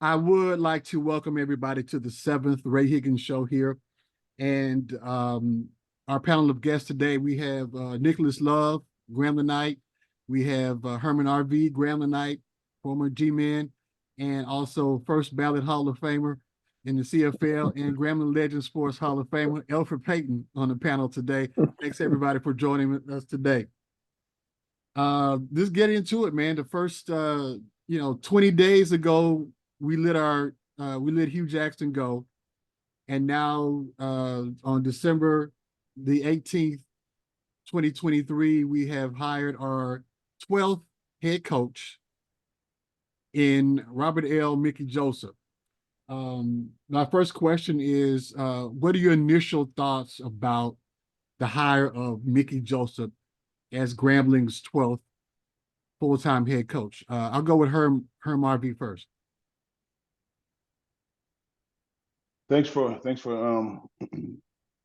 I would like to welcome everybody to the seventh Ray Higgins show here. And our panel of guests today, we have Nicholas Love, Grambling Knight. We have Herman Arvie, Grambling Knight, former G-Man, and also first ballot Hall of Famer in the CFL and Grambling Legend Sports Hall of Famer, Elfrid Payton, on the panel today. Thanks everybody for joining us today. Let's get into it, man. The first 20 days ago, we let Hugh Jackson go. And now on December the 18th, 2023, we have hired our 12th head coach in Robert L. Mickey Joseph. My first question is, what are your initial thoughts about the hire of Mickey Joseph as Grambling's 12th full-time head coach? I'll go with Herm Arvie first. Thanks for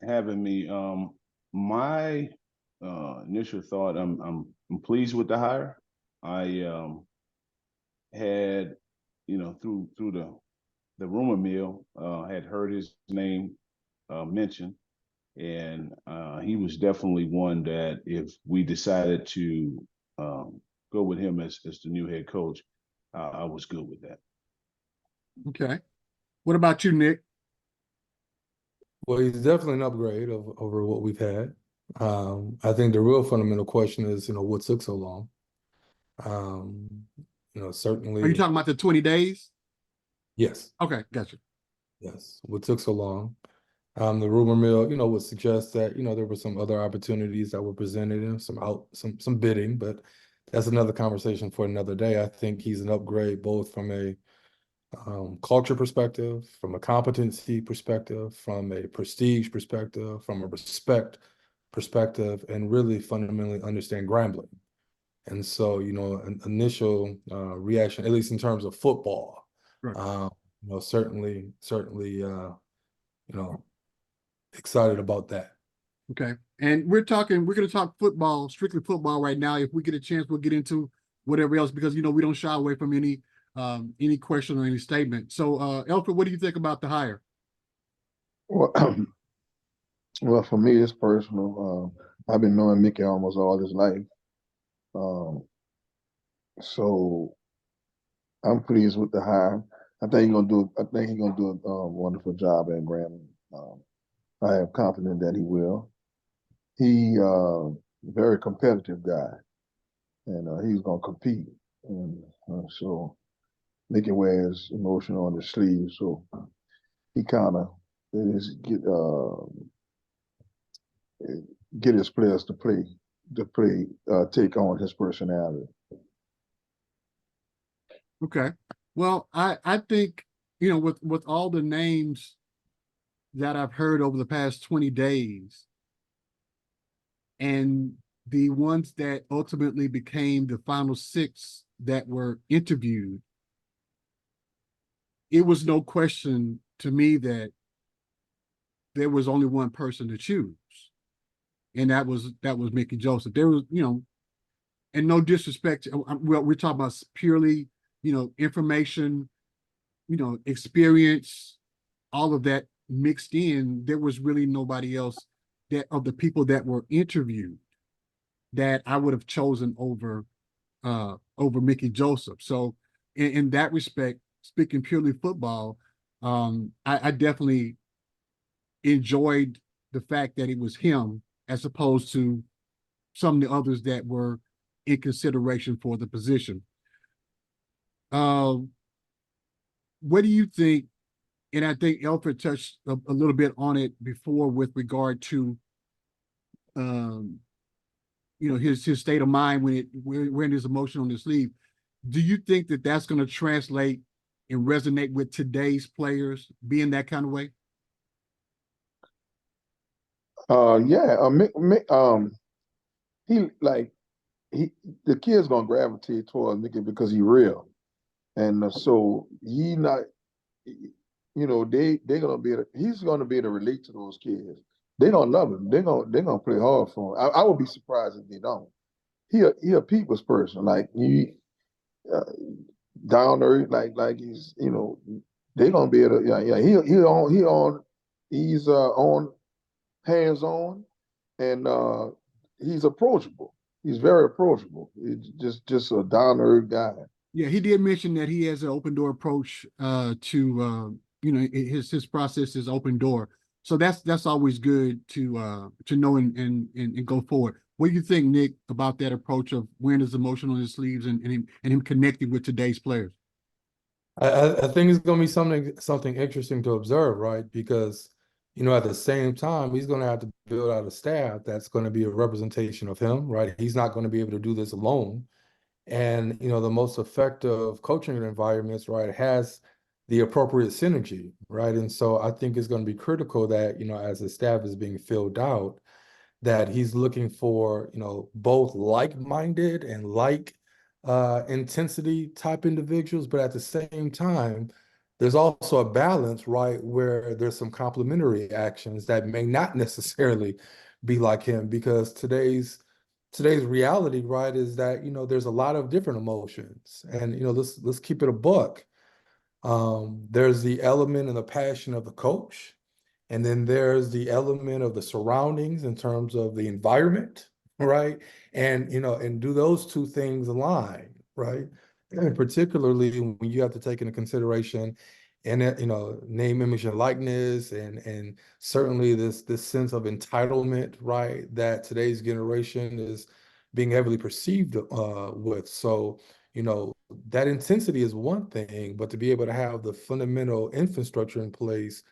having me. My initial thought, I'm pleased with the hire. I had, through the rumor mill, had heard his name mentioned, and he was definitely one that if we decided to go with him as the new head coach, I was good with that. Okay. What about you, Nick? Well, he's definitely an upgrade over what we've had. I think the real fundamental question is, what took so long? Certainly. Are you talking about the 20 days? Yes. Okay, gotcha. Yes. What took so long? The rumor mill, would suggest that, there were some other opportunities that were presented and some bidding, but that's another conversation for another day. I think he's an upgrade both from a culture perspective, from a competency perspective, from a prestige perspective, from a respect perspective, and really fundamentally understand Grambling. And so, an initial reaction, at least in terms of football, right. Certainly, excited about that. Okay. And we're going to talk football, strictly football right now. If we get a chance, we'll get into whatever else, because, we don't shy away from any question or any statement. So, Elfrid, what do you think about the hire? Well, well, for me, it's personal. I've been knowing Mickey almost all his life. So I'm pleased with the hire. I think he's gonna do a wonderful job at Grambling. I am confident that he will. He very competitive guy, and he's gonna compete. And so Mickey wears emotion on his sleeve, so he kind of get his players to take on his personality. Okay. Well, I think, with all the names that I've heard over the past 20 days and the ones that ultimately became the final 6 that were interviewed, it was no question to me that there was only one person to choose. And that was Mickey Joseph. There was, and no disrespect, we're talking about purely, information, experience, all of that mixed in. There was really nobody else that of the people that were interviewed that I would have chosen over Mickey Joseph. So in that respect, speaking purely football, I definitely enjoyed the fact that it was him as opposed to some of the others that were in consideration for the position. What do you think? And I think Elfrid touched a little bit on it before with regard to, his state of mind when wearing his emotion on his sleeve. Do you think that that's going to translate and resonate with today's players being that kind of way? Yeah. The kid's gonna gravitate towards Mickey because he's real, and so he not, he's gonna be able to relate to those kids. They gonna love him. They're gonna play hard for him. I would be surprised if they don't. He a people's person. Like down there, like he's, they're gonna be able to, yeah, he's on hands on, and he's approachable. He's very approachable. He's just a down to earth guy. Yeah, he did mention that he has an open door approach to his process is open door. So that's always good to know and go forward. What do you think, Nick, about that approach of wearing his emotion on his sleeves and him connecting with today's players? I think it's going to be something interesting to observe, right? Because, at the same time, he's going to have to build out a staff that's going to be a representation of him, right? He's not going to be able to do this alone. And, the most effective coaching environments, right, has the appropriate synergy, right? And so I think it's going to be critical that, as the staff is being filled out, that he's looking for, both like-minded and intensity type individuals, but at the same time, there's also a balance, right, where there's some complementary actions that may not necessarily be like him, because today's reality, right, is that, there's a lot of different emotions. And, let's keep it a buck. There's the element and the passion of the coach, and then there's the element of the surroundings in terms of the environment, right? And, and do those two things align, right? And particularly when you have to take into consideration and, name, image, and likeness, and certainly this sense of entitlement, right, that today's generation is being heavily perceived with. So, that intensity is one thing, but to be able to have the fundamental infrastructure in place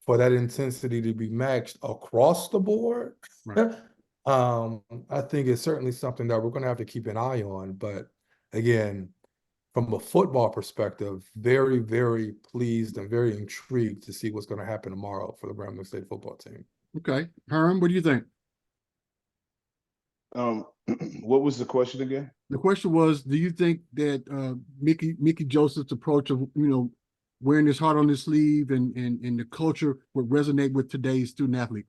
for that intensity to be matched across the board, Right. I think it's certainly something that we're going to have to keep an eye on. But again, from a football perspective, very, very pleased and very intrigued to see what's going to happen tomorrow for the Grambling State football team. Okay. Herman, what do you think? What was the question again? The question was, do you think that Mickey Joseph's approach of, wearing his heart on his sleeve and the culture would resonate with today's student athlete?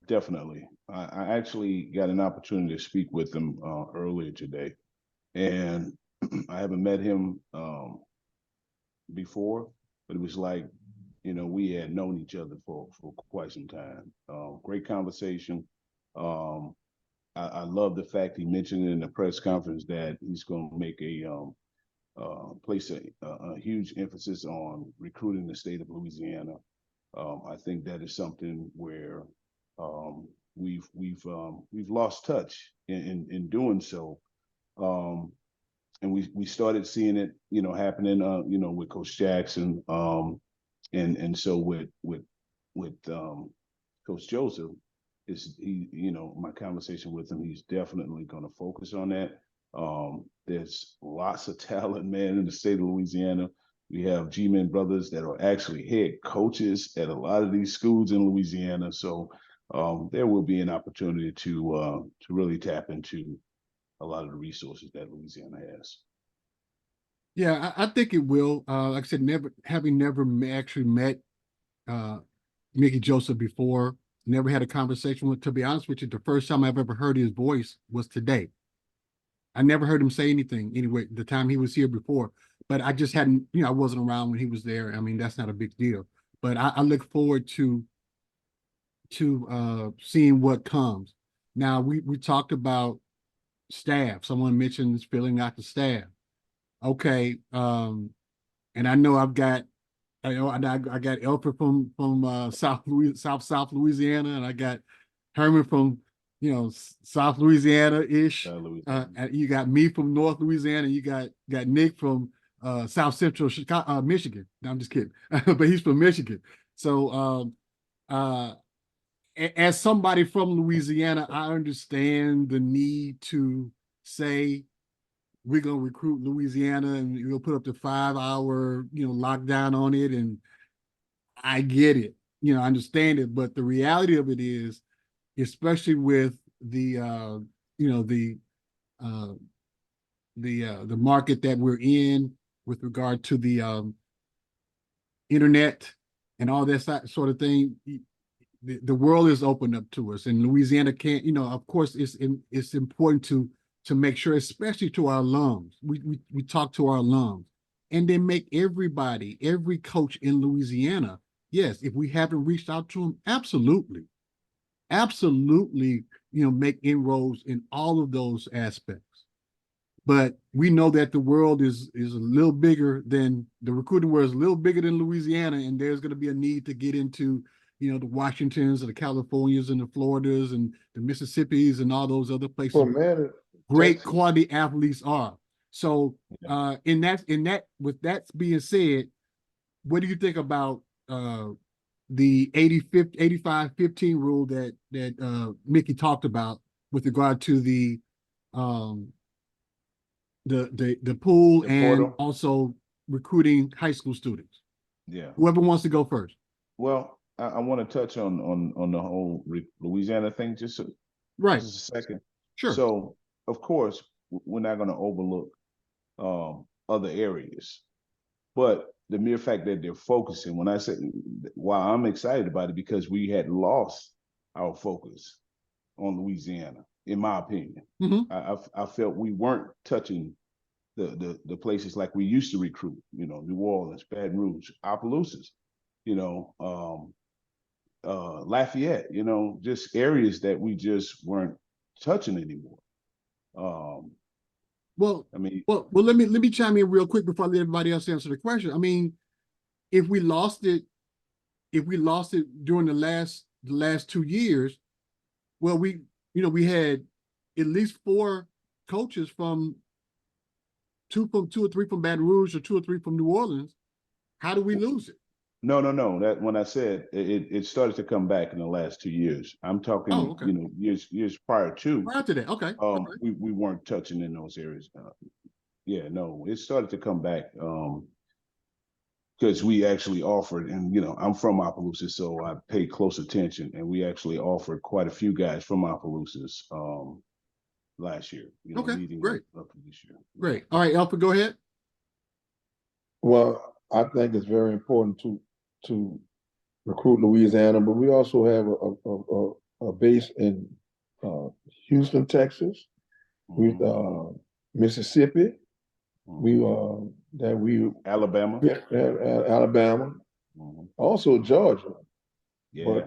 Definitely. I actually got an opportunity to speak with him earlier today, and I haven't met him before, but it was like, we had known each other for quite some time. Great conversation. I love the fact he mentioned in the press conference that he's going to make place a huge emphasis on recruiting the state of Louisiana. I think that is something where we've lost touch in doing so, and we started seeing it, happening, with Coach Jackson, and so with Coach Joseph. My conversation with him, he's definitely going to focus on that. There's lots of talent, man, in the state of Louisiana. We have G-Men brothers that are actually head coaches at a lot of these schools in Louisiana. So there will be an opportunity to really tap into a lot of the resources that Louisiana has. Yeah, I think it will. Like I said, never actually met Mickey Joseph before. Never had a conversation with. To be honest with you, the first time I've ever heard his voice was today. I never heard him say anything anyway. The time he was here before, but I just hadn't. I wasn't around when he was there. I mean, that's not a big deal. But I look forward to seeing what comes. Now we talked about staff. Someone mentioned filling out the staff. Okay, and I know I got Elfrid from South Louisiana, and I got Herman from South Louisiana-ish. You got me from North Louisiana, and you got Nick from South Central Chicago, Michigan. No, I'm just kidding, but he's from Michigan. So as somebody from Louisiana, I understand the need to say we're gonna recruit Louisiana and we'll put up to 5-hour, lockdown on it. And I get it, I understand it, but the reality of it is, especially with the market that we're in with regard to the internet and all that sort of thing, the world is open up to us, and Louisiana can't, of course, it's important to to make sure, especially to our alums. We talk to our alums, and then make everybody, every coach in Louisiana, yes, if we haven't reached out to them, absolutely, absolutely, make inroads in all of those aspects. But we know that the world is a little bigger than the recruiting world is a little bigger than Louisiana, and there's going to be a need to get into, the Washingtons and the Californias and the Floridas and the Mississippis and all those other places. Well, man, Great Texas. quality athletes are. So in that with that being said, what do you think about the 85-15 rule that Mickey talked about with regard to the pool The and portal. also recruiting high school students? Yeah. Whoever wants to go first. Well, I want to touch on the whole Louisiana thing just Right. just a second. Sure. So, of course, we're not going to overlook other areas, but the mere fact that they're focusing, when I say, why I'm excited about it, because we had lost our focus on Louisiana, in my opinion. Mhm. I felt we weren't touching the places like we used to recruit, New Orleans, Baton Rouge, Opelousas, Lafayette, just areas that we just weren't touching anymore. Well, I mean, let me chime in real quick before I let everybody else answer the question. I mean, if we lost it during the last 2 years, well, we had at least 4 coaches from two or three from Baton Rouge or 2 or 3 from New Orleans. How do we lose it? No. That when I said it started to come back in the last 2 years. I'm talking, okay. years prior to. Prior to that, okay. We weren't touching in those areas. No, it started to come back because we actually offered, and I'm from Opelousas, so I paid close attention, and we actually offered quite a few guys from Opelousas last year. Okay, leading great. up to this year. Great. All right, Elfrid, go ahead. Well, I think it's very important to recruit Louisiana, but we also have a base in Houston, Texas, with Mississippi. Alabama. Alabama, also Georgia. Yeah.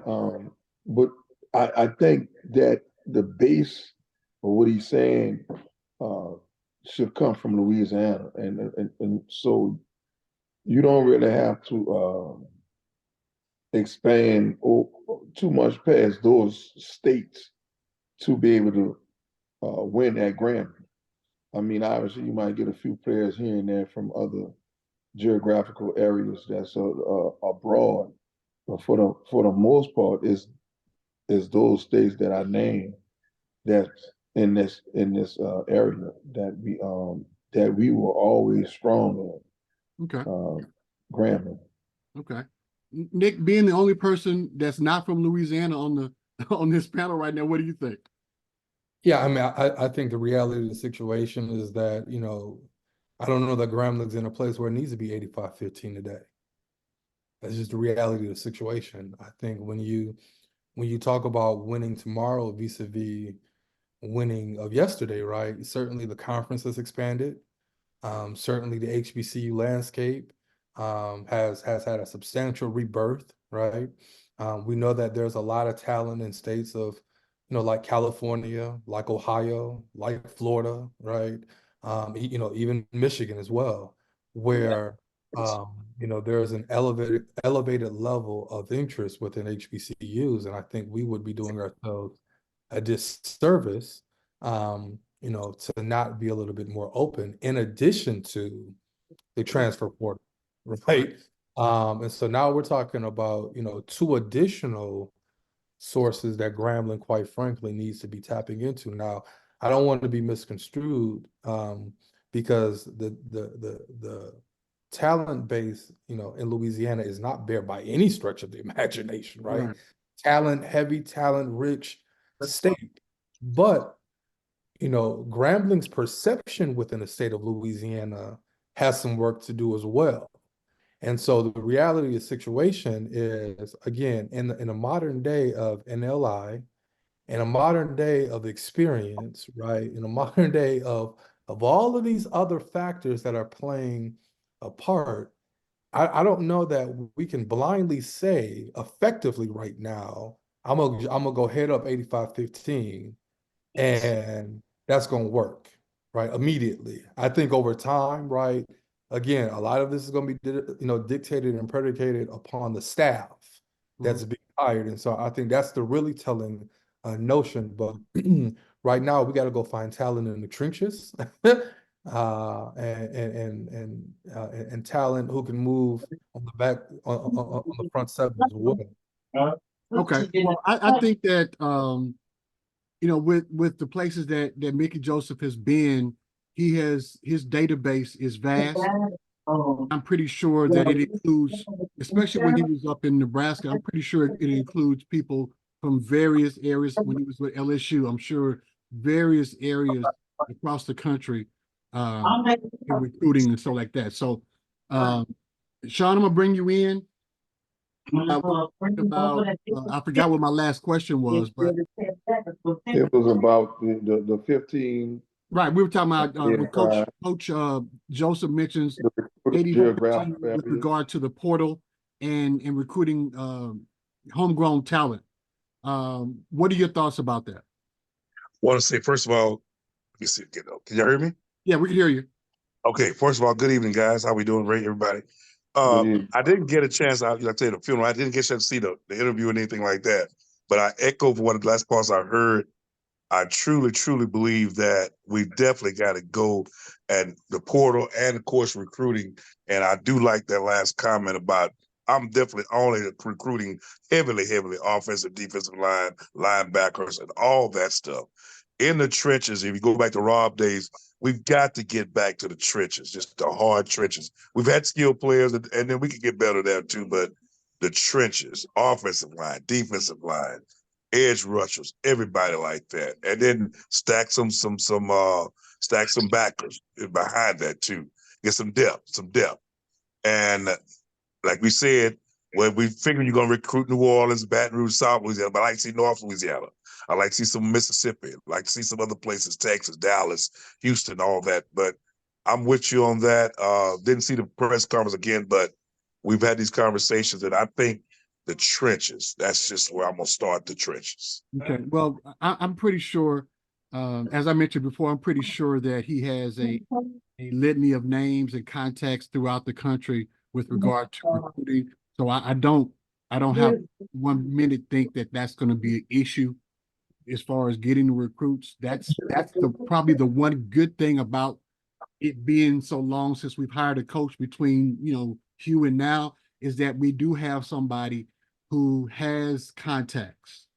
But I think that the base of what he's saying should come from Louisiana, and so you don't really have to expand too much past those states to be able to win at Grambling. I mean, obviously, you might get a few players here and there from other geographical areas that's abroad, but for the most part, is those states that I named that's in this area that we were always strong in. Okay. Grambling. Okay. Nick, being the only person that's not from Louisiana on this panel right now, what do you think? Yeah, I mean, I think the reality of the situation is that, I don't know that Grambling's in a place where it needs to be 85-15 today. That's just the reality of the situation. I think when you talk about winning tomorrow vis-a-vis winning of yesterday, right? Certainly the conference has expanded. Certainly the HBCU landscape has had a substantial rebirth, right? We know that there's a lot of talent in states of, like California, like Ohio, like Florida, right? Even Michigan as well, where there's an elevated level of interest within HBCUs, and I think we would be doing ourselves a disservice, to not be a little bit more open, in addition to the transfer portal, right? And so now we're talking about 2 additional sources that Grambling, quite frankly, needs to be tapping into. Now, I don't want to be misconstrued, because the talent base, in Louisiana is not bare by any stretch of the imagination, right? Talent heavy, talent rich state. But, Grambling's perception within the state of Louisiana has some work to do as well. And so the reality of the situation is, again, in the modern day of NLI in a modern day of experience, right? In a modern day of all of these other factors that are playing a part, I don't know that we can blindly say effectively right now, I'm gonna go head up 85-15, and that's gonna work, right? Immediately. I think over time, right? Again, a lot of this is gonna be dictated and predicated upon the staff that's being hired. And so I think that's the really telling notion. But right now we got to go find talent in the trenches. And talent who can move on the back on the front seven as well. Okay. Well, I think that with the places that Mickey Joseph has been, his database is vast. I'm pretty sure that it includes, especially when he was up in Nebraska, I'm pretty sure it includes people from various areas. When he was with LSU, I'm sure various areas across the country in recruiting and stuff like that. So, Sean, I'm gonna bring you in. I forgot what my last question was, but It was about the 15. right, we were talking about when Coach Joseph mentions 80% with regard to the portal and recruiting homegrown talent. What are your thoughts about that? Want to say, first of all, let me see. Can you hear me? Yeah, we can hear you. Okay. First of all, good evening, guys. How we doing? Great, everybody. I didn't get a chance. I tell you the funeral. I didn't get a chance to see the interview or anything like that. But I echo for one of the last parts I heard. I truly, truly believe that we definitely got to go and the portal and, of course, recruiting. And I do like that last comment about I'm definitely only recruiting heavily offensive, defensive line, linebackers, and all that stuff. In the trenches, if you go back to Rob days, we've got to get back to the trenches, just the hard trenches. We've had skilled players, and then we can get better there too, but the trenches, offensive line, defensive line, edge rushers, everybody like that, and then stack some backers behind that too. Get some depth, and like we said, when we figure you're gonna recruit New Orleans, Baton Rouge, South Louisiana, but I like to see North Louisiana. I like to see some Mississippi. I like to see some other places, Texas, Dallas, Houston, all that. But I'm with you on that. Didn't see the press conference again, but we've had these conversations, and I think the trenches. That's just where I'm gonna start the trenches. Okay. Well, I'm pretty sure, as I mentioned before, I'm pretty sure that he has a litany of names and contacts throughout the country with regard to recruiting. So I don't have 1 minute think that that's going to be an issue as far as getting the recruits. That's probably the one good thing about it being so long since we've hired a coach between Hugh and now is that we do have somebody who has contacts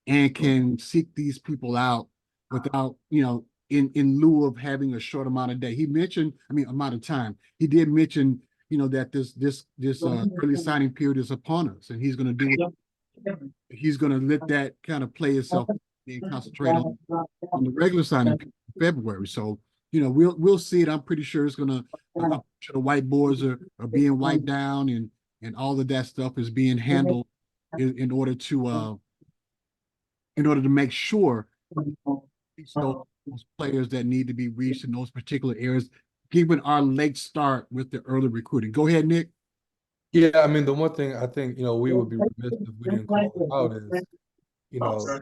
and can seek these people out without in lieu of having a short amount of day. He mentioned, amount of time. He did mention, that this early signing period is upon us, and he's going to do it. He's going to let that kind of play itself and concentrate on the regular signing period in February. So, we'll see it. I'm pretty sure it's going to. I'm sure the whiteboards are being wiped down, and all of that stuff is being handled in order to make sure those players that need to be reached in those particular areas, given our late start with the early recruiting. Go ahead, Nick. Yeah, the one thing I think, we would be remiss if we didn't call it out is,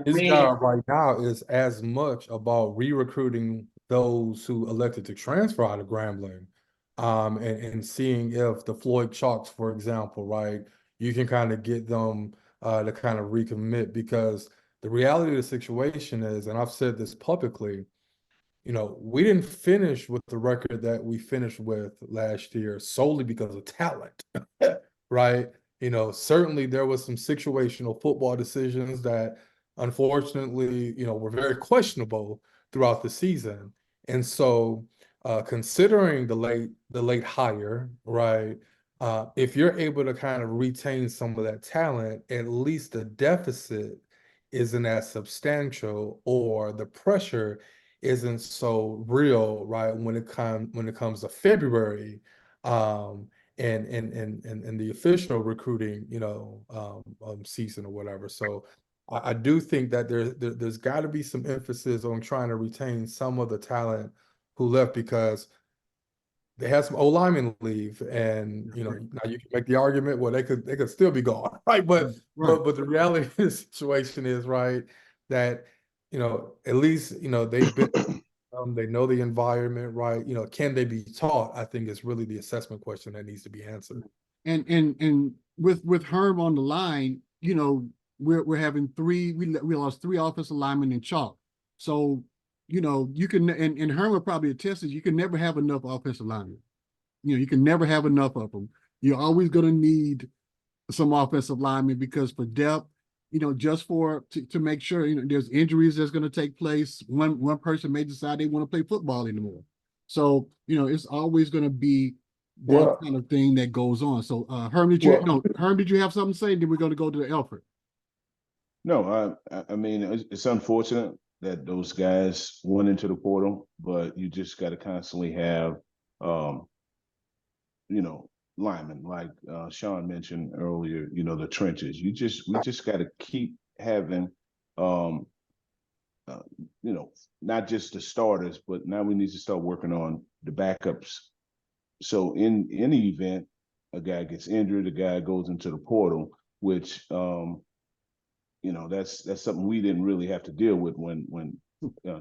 his job right now is as much about re-recruiting those who elected to transfer out of Grambling, and seeing if the Floyd Chalks, for example, right, you can kind of get them to kind of recommit, because the reality of the situation is, and I've said this publicly, we didn't finish with the record that we finished with last year solely because of talent, right? Certainly there was some situational football decisions that unfortunately, were very questionable throughout the season. And so, considering the late hire, right? If you're able to kind of retain some of that talent, at least the deficit isn't as substantial, or the pressure isn't so real, right? When it comes to February, and the official recruiting, season or whatever. So I do think that there's got to be some emphasis on trying to retain some of the talent who left, because they had some O-linemen leave, and now you can make the argument, well, they could still be gone, right? But the reality of the situation is, right, that at least they've been they know the environment, right? Can they be taught? I think is really the assessment question that needs to be answered. And with Herm on the line, we're having we lost 3 offensive linemen in chalk. So, you can, and Herm will probably attest this, you can never have enough offensive linemen. You can never have enough of them. You're always going to need some offensive linemen, because for depth, just to make sure, there's injuries that's going to take place. One person may decide they want to play football anymore. So, it's always going to be that kind of thing that goes on. So, Herm, did you have something to say? Then we're going to go to the Elfrid. No, I mean, it's unfortunate that those guys went into the portal, but you just got to constantly have, linemen, like Sean mentioned earlier, the trenches. We just got to keep having, not just the starters, but now we need to start working on the backups. So in any event, a guy gets injured, a guy goes into the portal, which, that's something we didn't really have to deal with when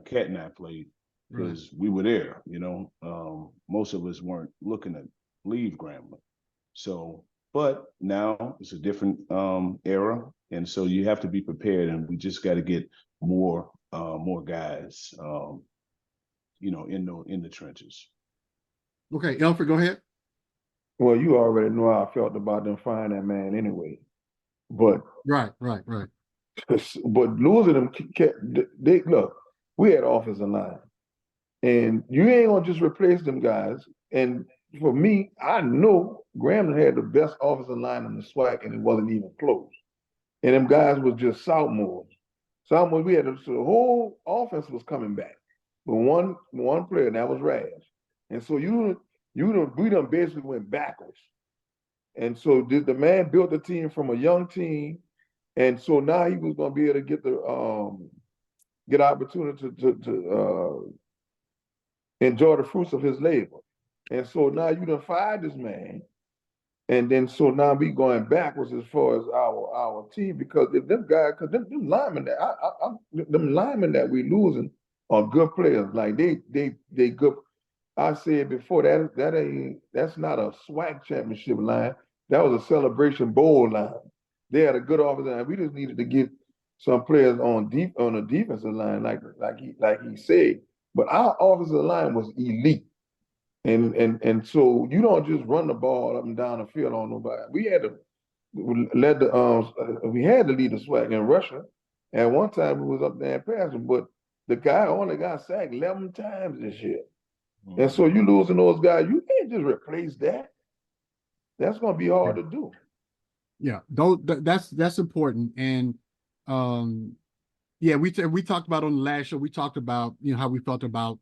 Cat and I played, because we were there. Most of us weren't looking to leave Grambling. So, but now it's a different era, and so you have to be prepared, and we just got to get more guys, in the trenches. Okay, Elfrid, go ahead. Well, you already know how I felt about them firing that man anyway, but right. But losing them, they look. We had offensive line, and you ain't gonna just replace them guys. And for me, I know Grambling had the best offensive line in the SWAC, and it wasn't even close. And them guys was just sophomores. We had so the whole offense was coming back, but one player, and that was Raz. And so we done basically went backwards. And so the man built the team from a young team, and so now he was going to be able to get opportunity to enjoy the fruits of his labor. And so now you done fired this man, and then so now we going backwards as far as our team, because if them guys, because them linemen that we losing are good players. Like they good. I said before, that's not a SWAC championship line. That was a Celebration Bowl line. They had a good offensive line. We just needed to get some players on the defensive line, like he said. But our offensive line was elite. And so you don't just run the ball up and down the field on nobody. We had to lead the SWAC in Russia. At one time we was up there and passing, but the guy only got sacked 11 times this year. Mm-hmm. And so you losing those guys, you can't just replace that. That's gonna be hard to do. Yeah, that's important. And we talked about on the last show, we talked about how we felt about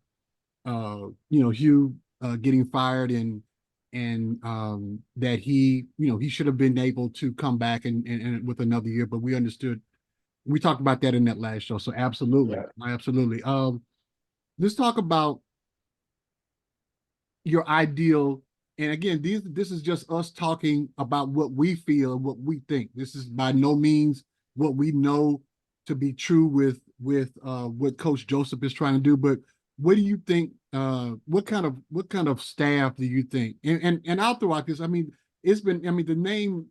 Hugh getting fired, and that he should have been able to come back and with another year, but we understood. We talked about that in that last show. So absolutely. Let's talk about your ideal. And again, this is just us talking about what we feel and what we think. This is by no means what we know to be true with what Coach Joseph is trying to do. But what do you think? What kind of staff do you think? And I'll throw out this. I mean, the name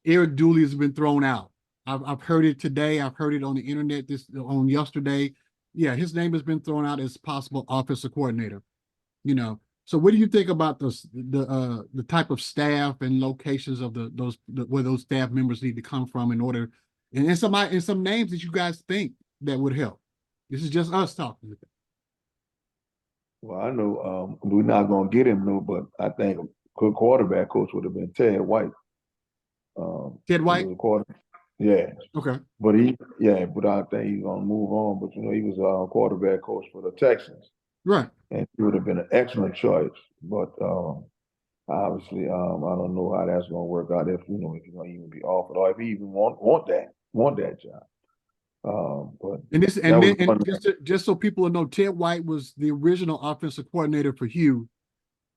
Eric Dooley has been thrown out. I've heard it today. I've heard it on the internet on yesterday. Yeah, his name has been thrown out as possible offensive coordinator. So what do you think about the type of staff and locations of where those staff members need to come from in order, and some names that you guys think that would help? This is just us talking. Well, I know we're not gonna get him, no, but I think a good quarterback coach would have been Ted White. Ted White? Yeah. Okay. But I think he's gonna move on. But he was a quarterback coach for the Texans. Right. And he would have been an excellent choice. But obviously, I don't know how that's gonna work out, if he's gonna even be offered, or if he even want that. want that job. But And this, that and was then, one. and just so people will know, Ted White was the original offensive coordinator for Hugh,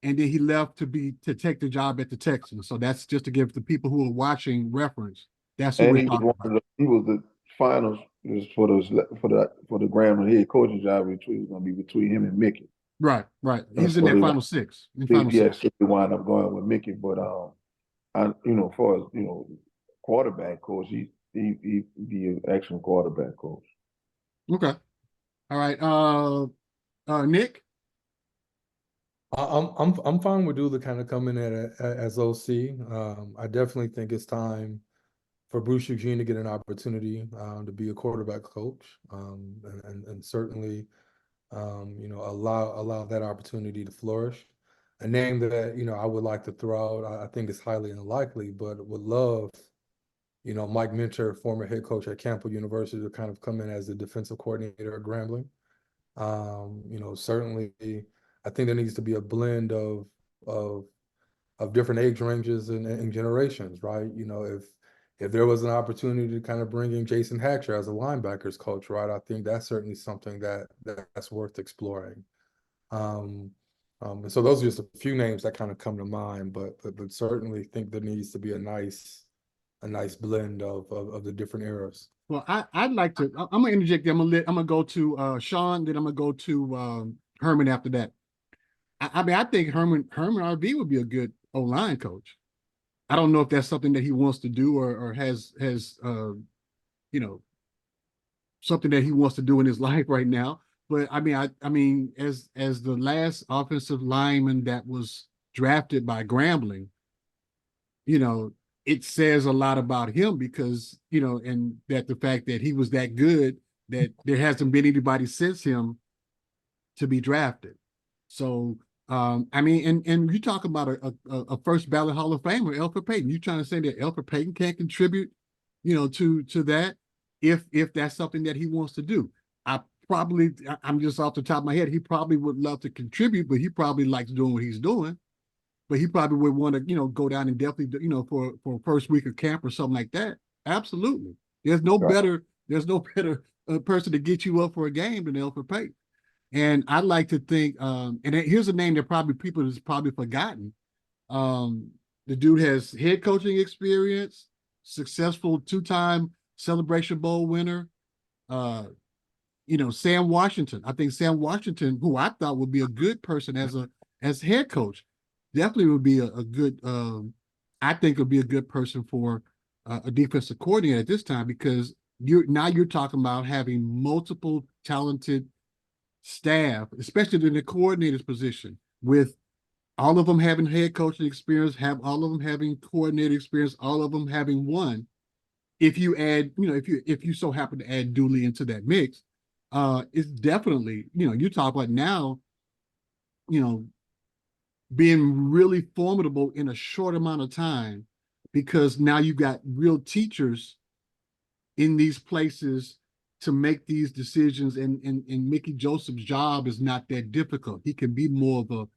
and then he left to take the job at the Texans. So that's just to give the people who are watching reference. That's who And we're he was talking about. he was the finals for the Grambling head coaching job. It was going to be between him and Mickey. Right. He's in So that they final six. In final six. so they wound up going with Mickey. But far as quarterback coach, he an excellent quarterback coach. Okay. All right. Nick. I'm fine with Dula kind of coming in as OC. I definitely think it's time for Bruce Eugene to get an opportunity to be a quarterback coach, and certainly allow that opportunity to flourish. A name that I would like to throw out, I think is highly unlikely, but would love Mike Minter, former head coach at Campbell University, to kind of come in as the defensive coordinator at Grambling. Certainly, I think there needs to be a blend of different age ranges and generations, right? If there was an opportunity to kind of bring in Jason Hatcher as a linebackers coach, right, I think that's certainly something that's worth exploring. And so those are just a few names that kind of come to mind, but certainly think there needs to be a nice blend of the different eras. Well, I'd like to. I'm gonna interject. I'm gonna go to Sean. Then I'm gonna go to Herman after that. I mean, I think Herman Arvie would be a good O-line coach. I don't know if that's something that he wants to do or has something that he wants to do in his life right now. But I mean, as the last offensive lineman that was drafted by Grambling, it says a lot about him because, and that the fact that he was that good that there hasn't been anybody since him to be drafted. So, I mean, and you talk about a first ballot Hall of Famer, Elfrid Payton. You trying to say that Elfrid Payton can't contribute, to that if that's something that he wants to do? I'm just off the top of my head. He probably would love to contribute, but he probably likes doing what he's doing. But he probably would want to, go down and definitely, for first week of camp or something like that. Absolutely. There's no better person to get you up for a game than Elfrid Payton. And I'd like to think, and here's a name that probably people has probably forgotten. The dude has head coaching experience, successful 2-time Celebration Bowl winner. Sam Washington. I think Sam Washington, who I thought would be a good person as head coach, definitely would be a good. I think would be a good person for a defensive coordinator at this time because you're talking about having multiple talented staff, especially in the coordinator's position, with all of them having head coaching experience, have all of them having coordinator experience, all of them having won. If you add, if you so happen to add Dooley into that mix, it's definitely, you talk about now, being really formidable in a short amount of time because now you've got real teachers in these places to make these decisions, and Mickey Joseph's job is not that difficult. He can be more of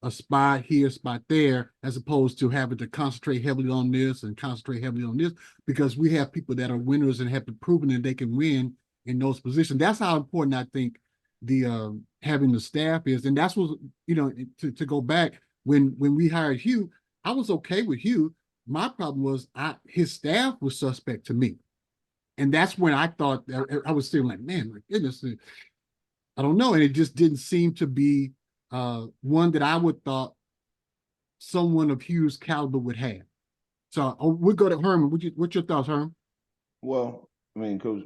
a spot here, spot there, as opposed to having to concentrate heavily on this and concentrate heavily on this, because we have people that are winners and have proven that they can win in those positions. That's how important I think the having the staff is. And that's what, to go back, when we hired Hugh, I was okay with Hugh. My problem was his staff was suspect to me. And that's when I thought, I was feeling like, man, my goodness, I don't know. And it just didn't seem to be one that I would thought someone of Hugh's caliber would have. So we'll go to Herman. What's your thoughts, Herman? Well, I mean, Coach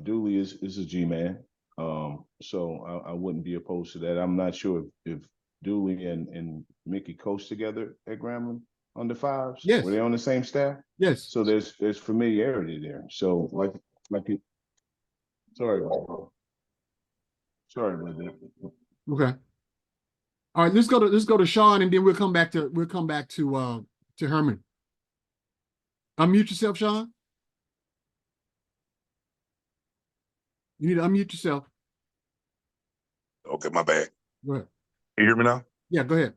Dooley is a G-man. So I wouldn't be opposed to that. I'm not sure if Dooley and Mickey coached together at Grambling on the fives. Yes. Were they on the same staff? Yes. So there's familiarity there. So sorry about that. Okay. All right, let's go to Sean, and then we'll come back to Herman. Unmute yourself, Sean. You need to unmute yourself. Okay, my bad. Go ahead. You hear me now? Yeah, go ahead.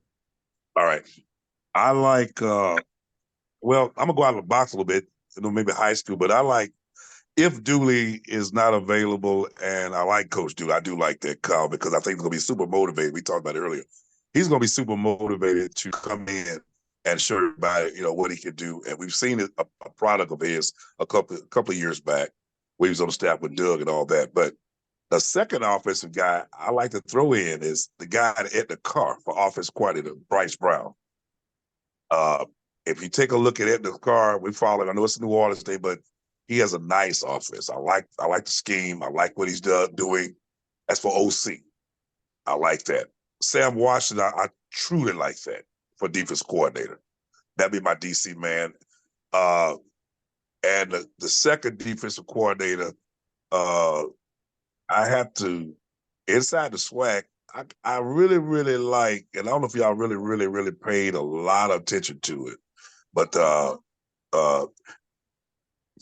All right. I like well, I'm gonna go out of the box a little bit, maybe high school, but I like if Dooley is not available, and I like Coach Dooley, I do like that call because I think he's going to be super motivated. We talked about it earlier. He's going to be super motivated to come in and show everybody, what he can do. And we've seen a product of his a couple of years back where he was on the staff with Doug and all that. But the second offensive guy I like to throw in is the guy at the car for offense coordinator, Bryce Brown. If you take a look at the car, we follow it. I know it's a New Orleans thing, but he has a nice offense. I like the scheme. I like what he's doing. As for OC, I like that. Sam Washington, I truly like that for defense coordinator. That'd be my DC man. And the second defensive coordinator, I have to, inside the SWAC, I really, really like, and I don't know if y'all really, really, really paid a lot of attention to it, but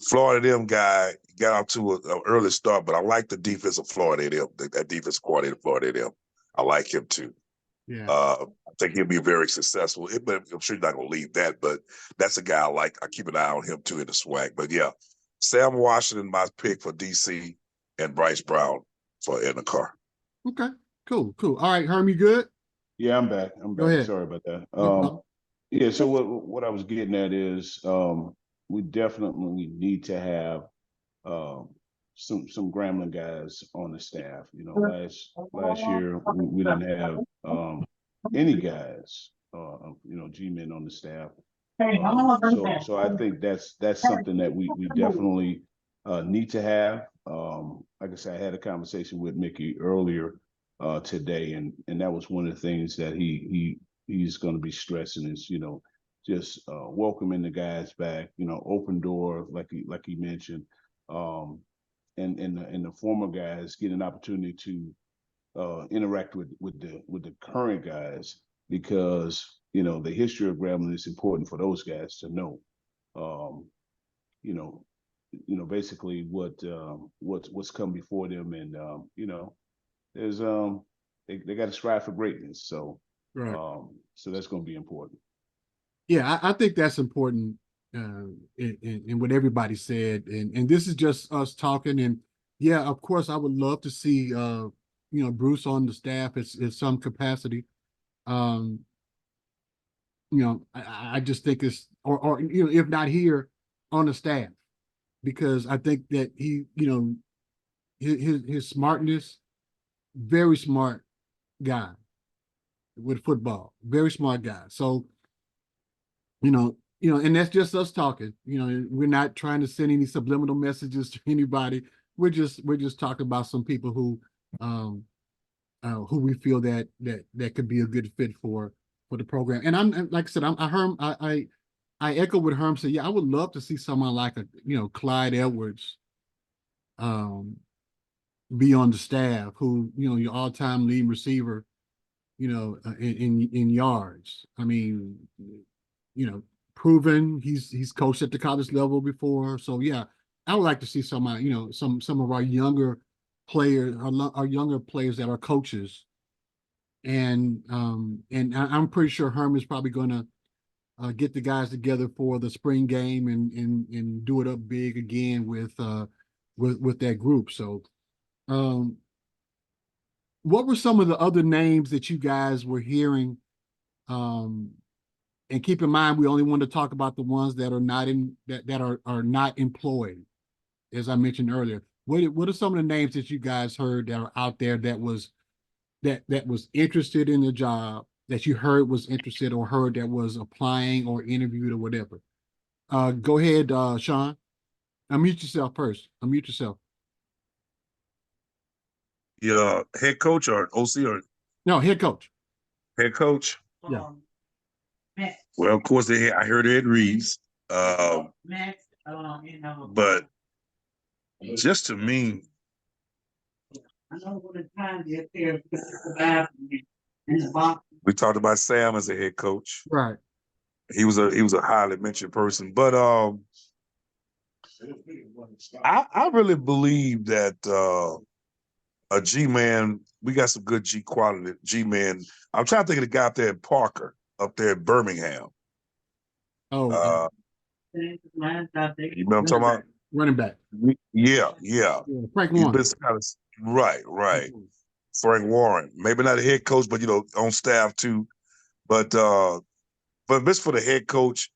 Florida A&M guy got out to an early start, but I like the defense of Florida A&M, that defense coordinator, Florida A&M. I like him too. Yeah. I think he'll be very successful. But I'm sure he's not going to leave that, but that's a guy I like. I keep an eye on him too in the SWAC. But yeah, Sam Washington, my pick for DC, and Bryce Brown in the car. Okay, cool. All right, Herm, you good? Yeah, I'm back. Go ahead. Sorry about that. No problem. Yeah, so what I was getting at is we definitely need to have some Grambling guys on the staff. Last year we didn't have any guys, G-men on the staff. So I think that's something that we definitely need to have. Like I said, I had a conversation with Mickey earlier today, and that was one of the things that he's going to be stressing is just welcoming the guys back, open door like he mentioned, and the former guys get an opportunity to interact with the current guys, because the history of Grambling is important for those guys to know. Basically what's come before them, and there's they got to strive for greatness. So Right. So that's going to be important. Yeah, I think that's important in what everybody said, and this is just us talking. And yeah, of course, I would love to see Bruce on the staff in some capacity. I just think it's or if not here, on the staff, because I think that his smartness, very smart guy with football, very smart guy. So and that's just us talking. We're not trying to send any subliminal messages to anybody. We're just talking about some people who we feel that could be a good fit for the program. And I'm like I said, I echo what Herm said. Yeah, I would love to see someone like Clyde Edwards be on the staff, who your all-time leading receiver, in yards. I mean, proven. He's coached at the college level before. So yeah, I would like to see some of our younger players, our younger players that are coaches. And I'm pretty sure Herman's probably going to get the guys together for the spring game and do it up big again with that group. So what were some of the other names that you guys were hearing? And keep in mind, we only want to talk about the ones that are not are not employed, as I mentioned earlier. What are some of the names that you guys heard that are out there that was interested in the job, that you heard was interested, or heard that was applying or interviewed or whatever? Go ahead, Sean. Unmute yourself first. Unmute yourself. Yeah, head coach or OC or No, head coach. head coach. Yeah. Well, of course, I heard Ed Reeves, but just to me, we talked about Sam as a head coach. Right. He was a highly mentioned person, but I really believe that a G-man, we got some good quality G-man. I'm trying to think of the guy up there in Parker, up there in Birmingham. Oh, you know what I'm talking about? running back. Yeah. Yeah, Frank He's Warren. been kind of right. Frank Warren, maybe not a head coach, but on staff too. But just for the head coach,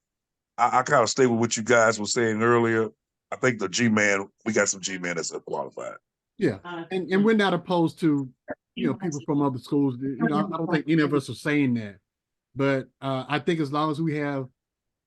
I kind of stay with what you guys were saying earlier. I think the G-man, we got some G-man that's qualified. Yeah, and we're not opposed to people from other schools. I don't think any of us are saying that, but I think as long as we have,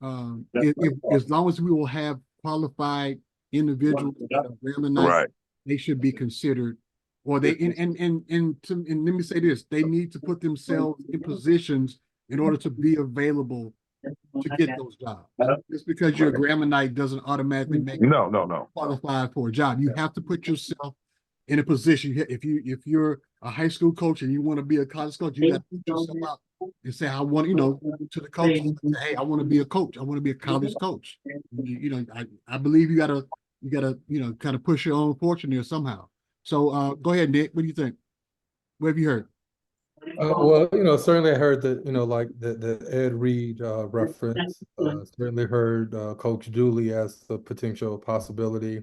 as long as we will have qualified individuals that are Grambling Knights, Right. they should be considered. Or they and let me say this: they need to put themselves in positions in order to be available to get those jobs. Just because you're a Grambling Knight doesn't automatically make you No. qualified for a job. You have to put yourself in a position. If you're a high school coach and you want to be a college coach, you got to put yourself out and say, I want, to the coaches, say, hey, I want to be a coach. I want to be a college coach. I believe you gotta, kind of push your own fortune there somehow. So go ahead, Nick. What do you think? What have you heard? Well, certainly I heard that, like the Ed Reed reference. Certainly heard Coach Dooley as the potential possibility.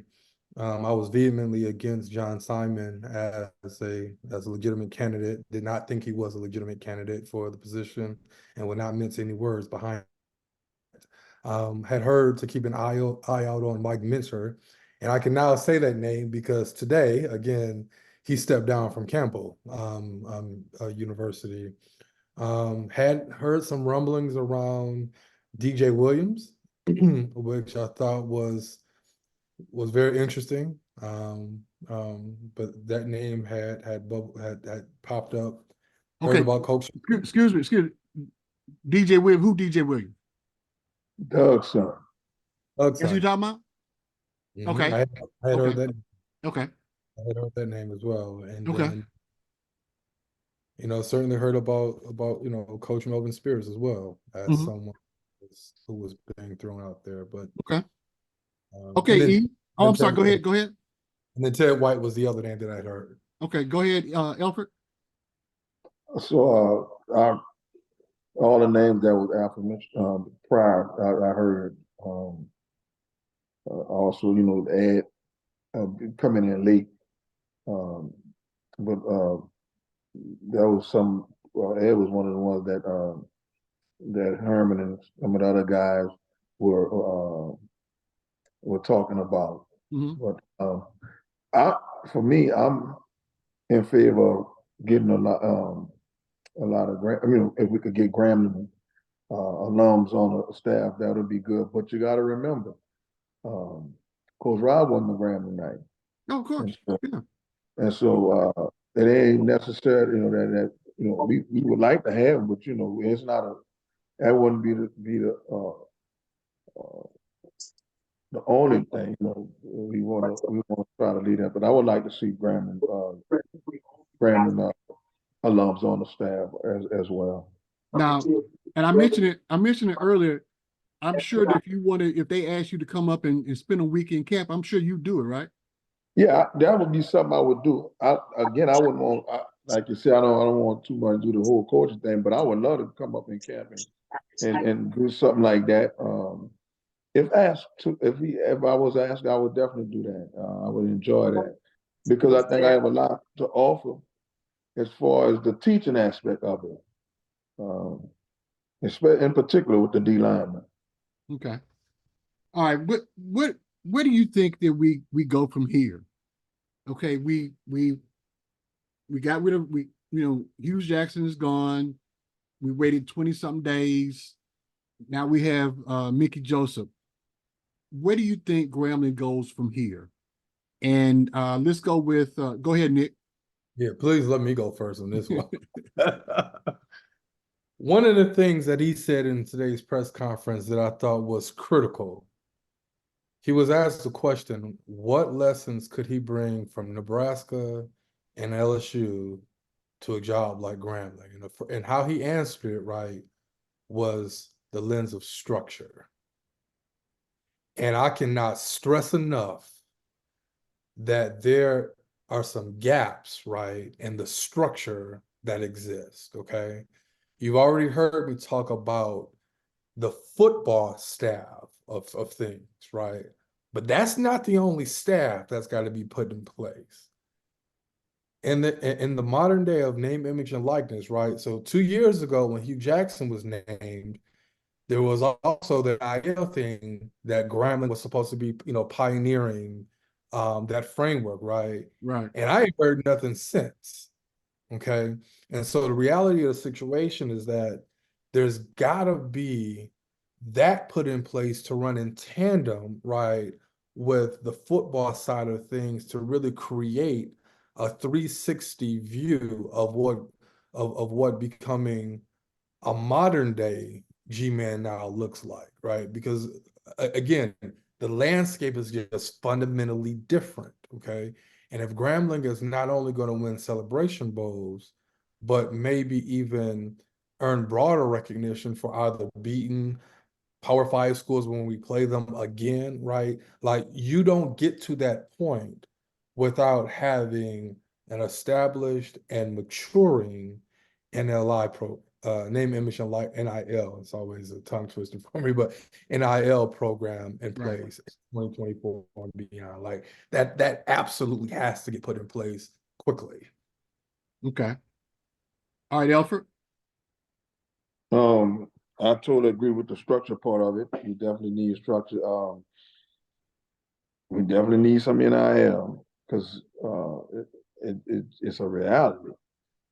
I was vehemently against John Simon as a legitimate candidate. Did not think he was a legitimate candidate for the position, and would not mince any words behind it. Had heard to keep an eye out on Mike Minter, and I can now say that name because today, again, he stepped down from Campbell University. Had heard some rumblings around DJ Williams, which I thought was very interesting. But that name had popped up. Okay. Heard about Coach. Excuse me. DJ Williams. Who DJ Williams? Doug's son. That's who you talking about? Okay. I had heard that. Okay. I had heard that name as well, and Okay. then certainly heard about Coach Melvin Spears as well as someone who was being thrown out there. But okay, then, E. Oh, I'm sorry. Go ahead. And then Ted White was the other name that I'd heard. Okay, go ahead, Elfrid. So all the names that was aforementioned prior, I heard. Also, Ed coming in late, but that was some. Ed was one of the ones that Herman and some of the other guys were talking about. But for me, I'm in favor of getting a lot of if we could get Grambling alums on the staff, that would be good. But you got to remember, Coach Rob wasn't a Grambling Knight. No, of course. And so it ain't necessary, that we would like to have, but it's not that wouldn't be the only thing. We want to try to lead that, but I would like to see Grambling alums on the staff as well. Now, and I mentioned it earlier. I'm sure that if they ask you to come up and spend a week in camp, I'm sure you do it, right? Yeah, that would be something I would do. I wouldn't want, like you said, I don't want too much to do the whole coaching thing, but I would love to come up in camp and do something like that. If I was asked, I would definitely do that. I would enjoy that because I think I have a lot to offer as far as the teaching aspect of it, in particular with the D lineman. Okay. All right. Where do you think that we go from here? Okay, we got rid of Hughes Jackson is gone. We waited 20-something days. Now we have Mickey Joseph. Where do you think Grambling goes from here? And let's go with go ahead, Nick. Yeah, please let me go first on this one. One of the things that he said in today's press conference that I thought was critical, he was asked the question, what lessons could he bring from Nebraska and LSU to a job like Grambling? And how he answered it right was the lens of structure. And I cannot stress enough that there are some gaps, right, in the structure that exists, okay? You've already heard me talk about the football staff of things, right? But that's not the only staff that's got to be put in place. In the modern day of name, image, and likeness, right? So 2 years ago, when Hugh Jackson was named, there was also the IL thing that Grambling was supposed to be, pioneering that framework, right? Right. And I ain't heard nothing since. Okay. And so the reality of the situation is that there's gotta be that put in place to run in tandem, right, with the football side of things to really create a 360 view of what becoming a modern day G-Man now looks like, right? Because again, the landscape is just fundamentally different, okay? And if Grambling is not only going to win Celebration Bowls, but maybe even earn broader recognition for either beating Power Five schools when we play them again, right? Like you don't get to that point without having an established and maturing NLI name, image, and like NIL. It's always a tongue twister for me, but NIL program in Right. place 2024 and beyond. Like that absolutely has to get put in place quickly. Okay. All right, Elfrid. I totally agree with the structure part of it. We definitely need structure. We definitely need some NIL because it's a reality.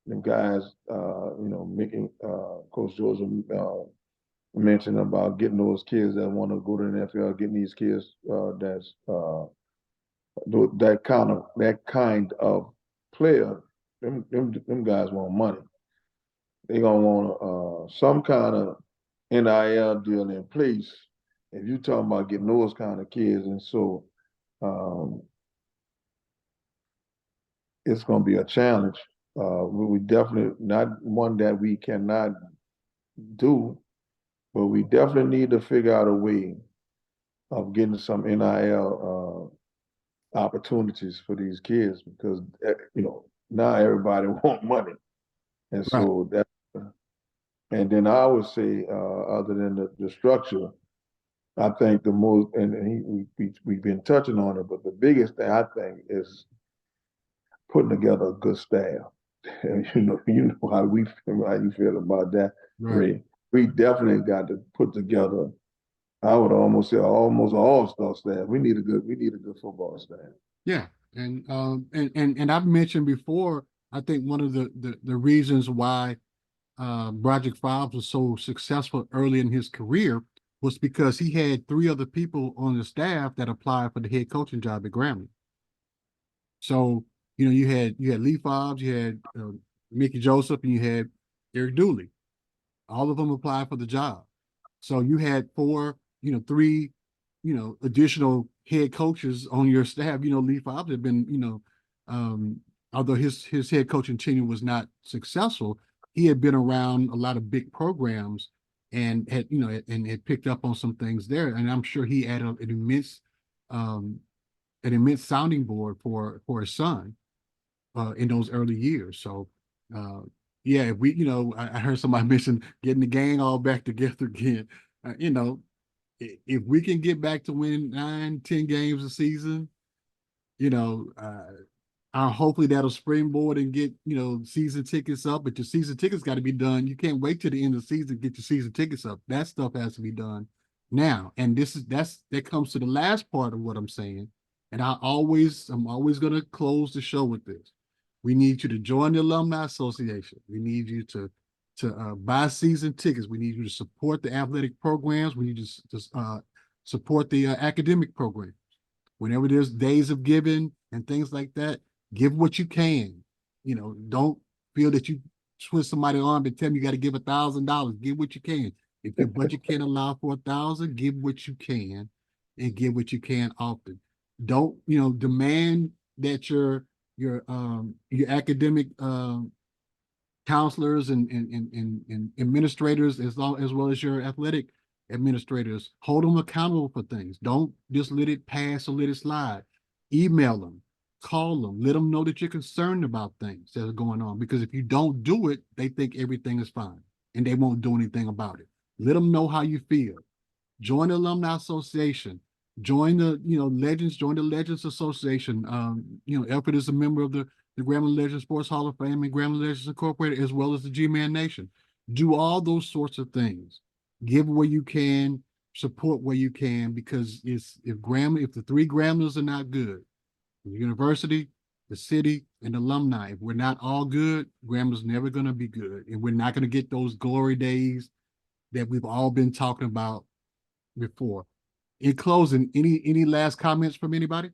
Them guys, making Coach George mentioned about getting those kids that want to go to the NFL, getting these kids that's that kind of player. Them guys want money. They gonna want some kind of NIL deal in place. If you talking about getting those kind of kids, and so it's gonna be a challenge. We definitely not one that we cannot do, but we definitely need to figure out a way of getting some NIL opportunities for these kids because now everybody want money, and Right. so that. And then I would say, other than the structure, I think the most, and we've been touching on it, but the biggest thing I think is putting together a good staff. And you know how we feel, how you feel about that, Right. Ray. We definitely got to put together. I would almost say almost all-star staff. We need a good football staff. Yeah. And I've mentioned before, I think one of the reasons why Project Five was so successful early in his career was because he had three other people on the staff that applied for the head coaching job at Grambling. So, you had Lee Fobbs, you had Mickey Joseph, and you had Eric Dooley. All of them applied for the job. So you had three, additional head coaches on your staff. Lee Fobbs had been, although his head coaching tenure was not successful, he had been around a lot of big programs and had picked up on some things there. And I'm sure he added um, an immense sounding board for his son in those early years. So yeah, if we, I heard somebody mention getting the gang all back together again. If we can get back to winning 9-10 games a season, hopefully that'll springboard and get season tickets up. But your season tickets got to be done. You can't wait till the end of the season to get your season tickets up. That stuff has to be done now. And that comes to the last part of what I'm saying. And I'm always gonna close the show with this. We need you to join the Alumni Association. We need you to buy season tickets. We need you to support the athletic programs. We need you to support the academic programs. Whenever there's days of giving and things like that, give what you can. Don't feel that you twist somebody's arm and tell them you got to give $1,000. Give what you can. If your budget can't allow for 1,000, give what you can, and give what you can often. Don't demand that your academic counselors and administrators as well as your athletic administrators hold them accountable for things. Don't just let it pass or let it slide. Email them, call them, let them know that you're concerned about things that are going on, because if you don't do it, they think everything is fine and they won't do anything about it. Let them know how you feel. Join the Alumni Association. join the, join the Legends Association. Elfrid is a member of the Grambling Legends Sports Hall of Fame and Grambling Legends Incorporated, as well as the G-Man Nation. Do all those sorts of things. Give where you can, support where you can, because if the three Gramblers are not good, the university, the city, and alumni, if we're not all good, Gramblers never going to be good, and we're not going to get those glory days that we've all been talking about before. In closing, any last comments from anybody?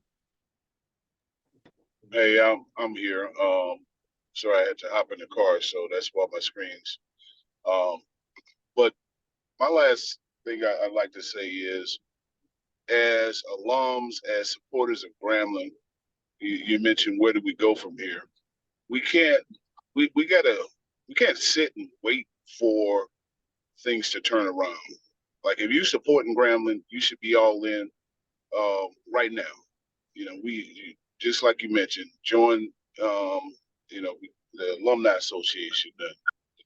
Hey, I'm here. Sorry I had to hop in the car, so that's why my screen's. But my last thing I'd like to say is, as alums, as supporters of Grambling, you mentioned where do we go from here? We can't we can't sit and wait for things to turn around. Like if you supporting Grambling, you should be all in right now. Just like you mentioned, join the Alumni Association, the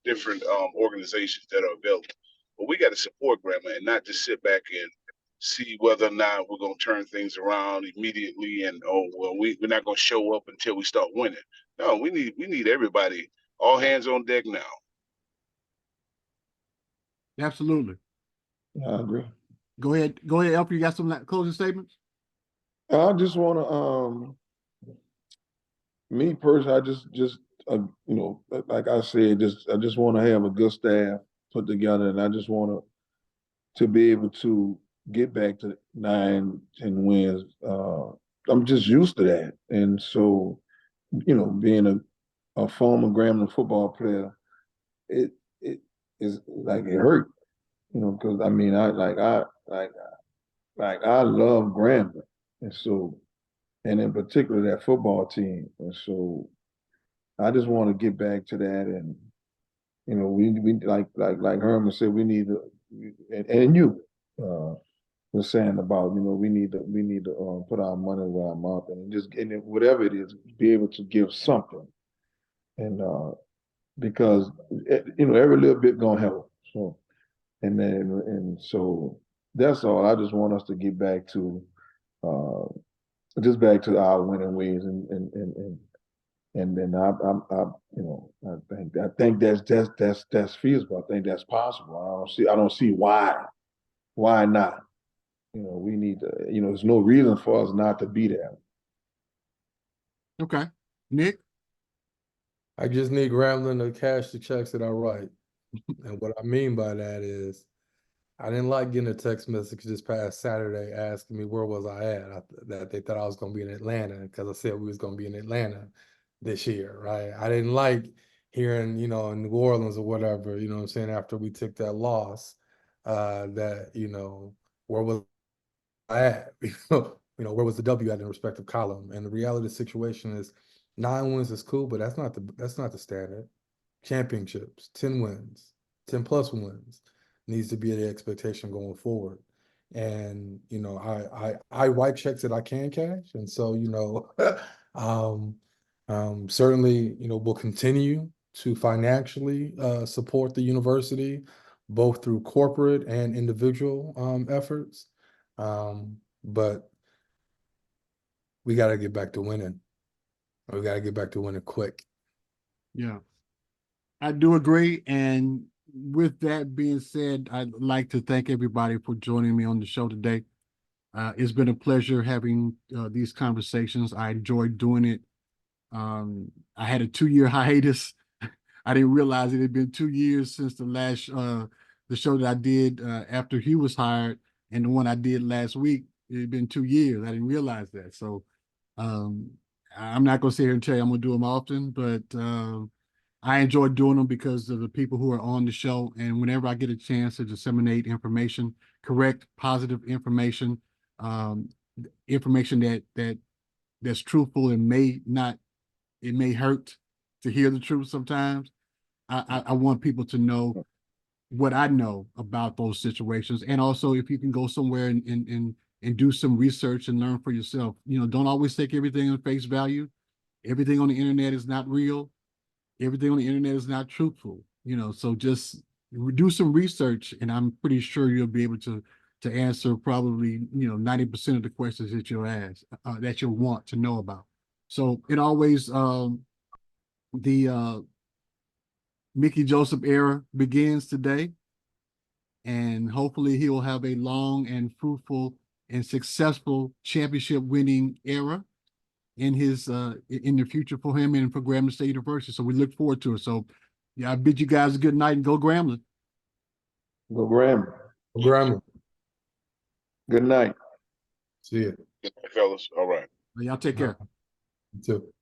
different organizations that are available. But we got to support Grambling and not just sit back and see whether or not we're going to turn things around immediately and we're not going to show up until we start winning. No, we need everybody, all hands on deck now. Absolutely. I agree. Go ahead, Elfrid. You got some closing statements? I just want to, me personally, I just like I said, I just want to have a good staff put together, and I just want to be able to get back to 9-10 wins. I'm just used to that, and so being a former Grambling football player, it is like it hurt, because I mean I love Grambling, and so. And in particular, that football team. And so I just want to get back to that. And, we like Herman said, we need to, and you was saying about, we need to put our money where our mouth and whatever it is, be able to give something. And because, every little bit going to help. So, and so that's all. I just want us to get back to, just back to our winning ways, and then I think that's feasible. I think that's possible. I don't see why not. We need to. There's no reason for us not to be there. Okay, Nick. I just need Grambling to cash the checks that I write, and what I mean by that is, I didn't like getting a text message this past Saturday asking me where was I at. That they thought I was going to be in Atlanta because I said we was going to be in Atlanta this year, right? I didn't like hearing, in New Orleans or whatever, what I'm saying, after we took that loss, that, where was I at? Where was the W at in the respective column? And the reality of the situation is 9 wins is cool, but that's not the standard. Championships, 10 wins, 10 plus wins needs to be the expectation going forward. And, I write checks that I can cash. And so, certainly, we'll continue to financially support the university, both through corporate and individual efforts. But we got to get back to winning. We got to get back to winning quick. Yeah, I do agree. And with that being said, I'd like to thank everybody for joining me on the show today. It's been a pleasure having these conversations. I enjoyed doing it. I had a 2-year hiatus. I didn't realize it had been 2 years since the last the show that I did after he was hired, and the one I did last week. It had been 2 years. I didn't realize that. So I'm not going to sit here and tell you I'm going to do them often, but I enjoy doing them because of the people who are on the show. And whenever I get a chance to disseminate information, correct, positive information, information that's truthful and it may hurt to hear the truth sometimes. I want people to know what I know about those situations. And also, if you can go somewhere and do some research and learn for yourself, don't always take everything on face value. Everything on the internet is not real. Everything on the internet is not truthful, so just do some research, and I'm pretty sure you'll be able to to answer probably, 90% of the questions that you'll ask, that you'll want to know about. So it always, the Mickey Joseph era begins today, and hopefully he will have a long and fruitful and successful championship winning era in his in the future for him and for Grambling State University. So we look forward to it. So yeah, I bid you guys a good night and go Grambling. Go Graham. Graham, Good night. see you. Fellas, all right. Y'all take care. You too.